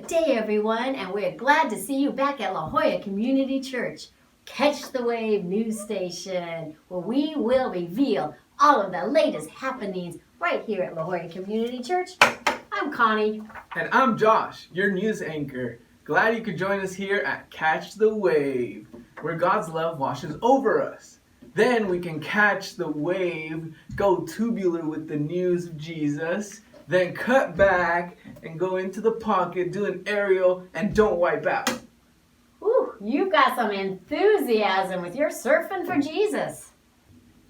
day, everyone, and we're glad to see you back at Jolla Community Church. Catch the Wave news station, where we will reveal all of the latest happenings right here at Jolla Community Church. I'm Connie. And I'm Josh, your news anchor. Glad you could join us here at Catch the Wave, where God's love washes over us. Then we can catch the wave, go tubular with the news of Jesus, then cut back and go into the pocket, do an aerial, and don't wipe out. Ooh, you've got some enthusiasm with your surfing for Jesus.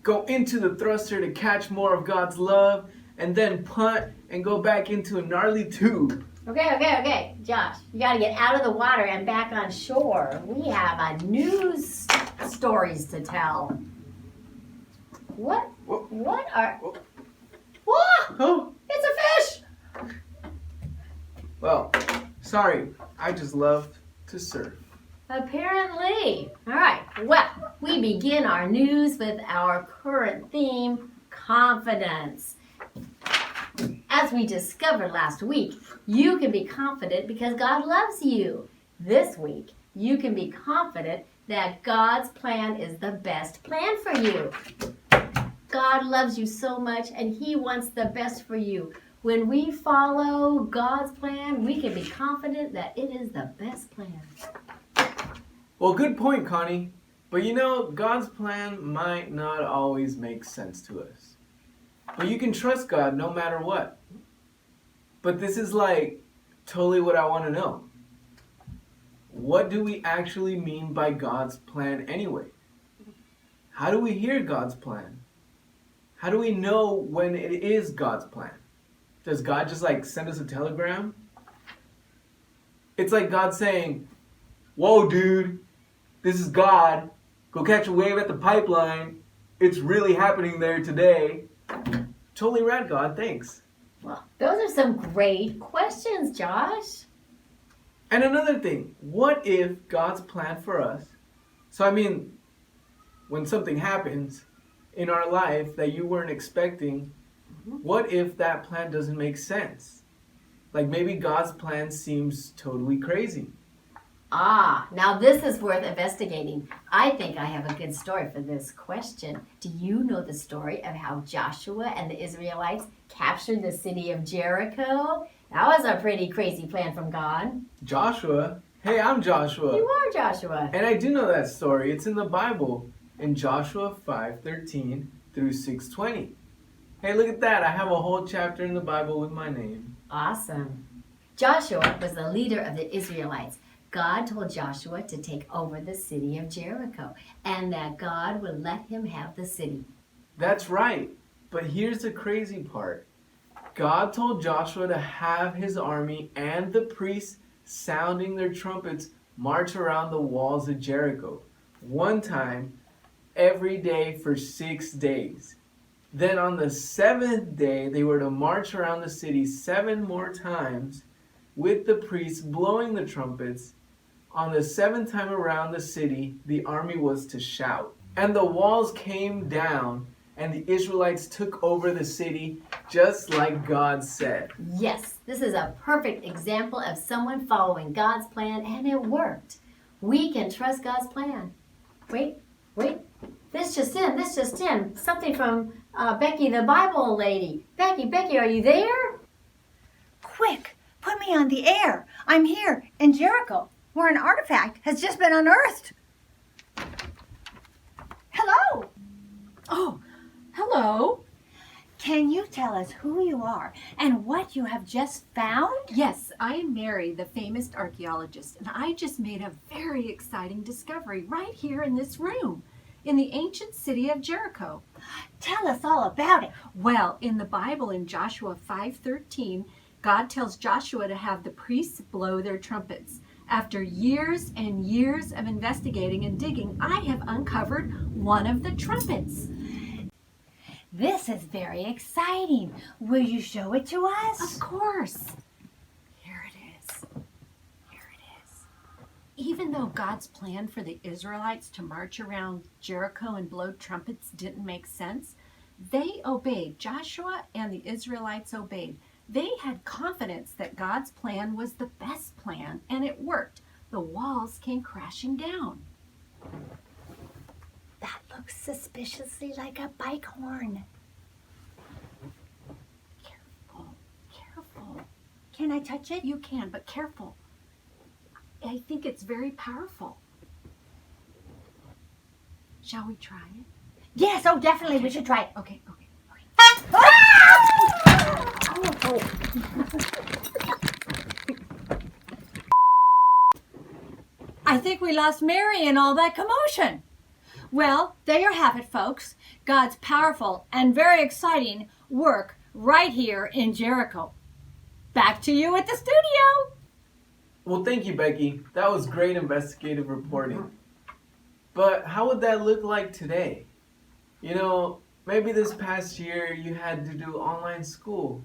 Go into the thruster to catch more of God's love, and then punt and go back into a gnarly tube. Okay, Josh, you got to get out of the water and back on shore. We have a news stories to tell. What? Whoa. What are... Whoa. Whoa! Oh. It's a fish! Well, sorry, I just love to surf. Apparently. All right, well, we begin our news with our current theme, confidence. As we discovered last week, you can be confident because God loves you. This week, you can be confident that God's plan is the best plan for you. God loves you so much and He wants the best for you. When we follow God's plan, we can be confident that it is the best plan. Well, good point, Connie. But you know, God's plan might not always make sense to us. But you can trust God no matter what. But this is like totally what I want to know. What do we actually mean by God's plan anyway? How do we hear God's plan? How do we know when it is God's plan? Does God just like send us a telegram? It's like God saying, "Whoa, dude, this is God. Go catch a wave at the pipeline. It's really happening there today." Totally rad, God. Thanks. Well, those are some great questions, Josh. And another thing, what if God's plan for us, when something happens in our life that you weren't expecting, what if that plan doesn't make sense? Like maybe God's plan seems totally crazy. Now this is worth investigating. I think I have a good story for this question. Do you know the story of how Joshua and the Israelites captured the city of Jericho? That was a pretty crazy plan from God. Joshua? Hey, I'm Joshua. You are Joshua. And I do know that story. It's in the Bible in Joshua 5:13 through 6:20. Hey, look at that. I have a whole chapter in the Bible with my name. Awesome. Joshua was the leader of the Israelites. God told Joshua to take over the city of Jericho and that God would let him have the city. That's right. But here's the crazy part. God told Joshua to have his army and the priests sounding their trumpets march around the walls of Jericho, one time every day for 6 days. Then on the 7th day, they were to march around the city 7 more times with the priests blowing the trumpets. On the 7th time around the city, the army was to shout. And the walls came down, and the Israelites took over the city just like God said. Yes, this is a perfect example of someone following God's plan, and it worked. We can trust God's plan. Wait. This just in. Something from Becky, the Bible lady. Becky, are you there? Quick, put me on the air. I'm here in Jericho, where an artifact has just been unearthed. Hello. Oh, hello. Can you tell us who you are and what you have just found? Yes, I am Mary, the famous archaeologist, and I just made a very exciting discovery right here in this room, in the ancient city of Jericho. Tell us all about it. Well, in the Bible in Joshua 5:13, God tells Joshua to have the priests blow their trumpets. After years and years of investigating and digging, I have uncovered one of the trumpets. This is very exciting. Will you show it to us? Of course. Here it is. Even though God's plan for the Israelites to march around Jericho and blow trumpets didn't make sense, they obeyed. Joshua and the Israelites obeyed. They had confidence that God's plan was the best plan, and it worked. The walls came crashing down. That looks suspiciously like a bike horn. Careful, careful. Can I touch it? You can, but careful. I think it's very powerful. Shall we try it? Yes, oh, definitely. We should try it. Okay, okay. I think we lost Mary in all that commotion. Well, there you have it, folks. God's powerful and very exciting work right here in Jericho. Back to you at the studio. Well, thank you, Becky. That was great investigative reporting. But how would that look like today? You know, maybe this past year you had to do online school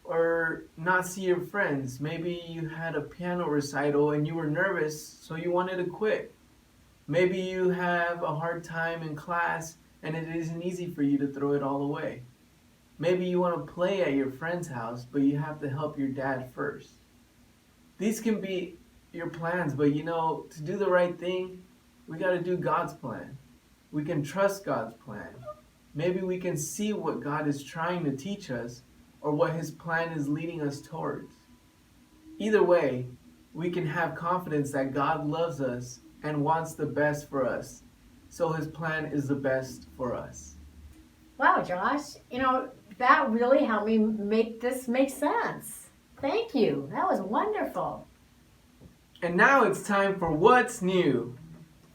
or not see your friends. Maybe you had a piano recital and you were nervous, so you wanted to quit. Maybe you have a hard time in class and it isn't easy for you to throw it all away. Maybe you want to play at your friend's house, but you have to help your dad first. These can be your plans, but you know, to do the right thing, we got to do God's plan. We can trust God's plan. Maybe we can see what God is trying to teach us or what His plan is leading us towards. Either way, we can have confidence that God loves us and wants the best for us. So His plan is the best for us. Wow, Josh, you know, that really helped me make this make sense. Thank you. That was wonderful. And now it's time for What's New.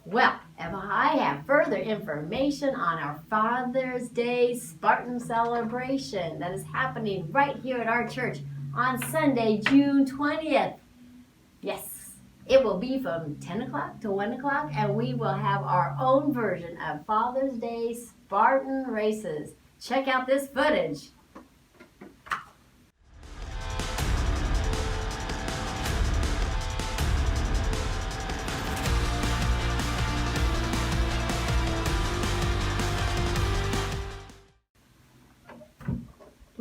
Well, if I have further information on our Father's Day Spartan celebration that is happening right here at our church on Sunday, June 20th. Yes, it will be from 10 o'clock to 1 o'clock, and we will have our own version of Father's Day Spartan races. Check out this footage.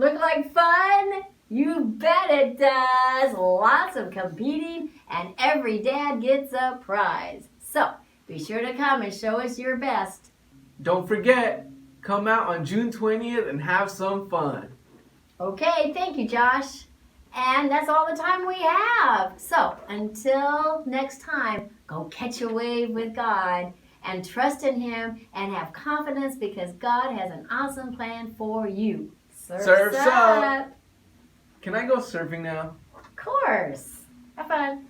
Look like fun? You bet it does. Lots of competing and every dad gets a prize. So be sure to come and show us your best. Don't forget, come out on June 20th and have some fun. Okay, thank you, Josh. And that's all the time we have. So until next time, go catch a wave with God and trust in Him and have confidence because God has an awesome plan for you. Surf's up. Can I go surfing now? Of course. Have fun.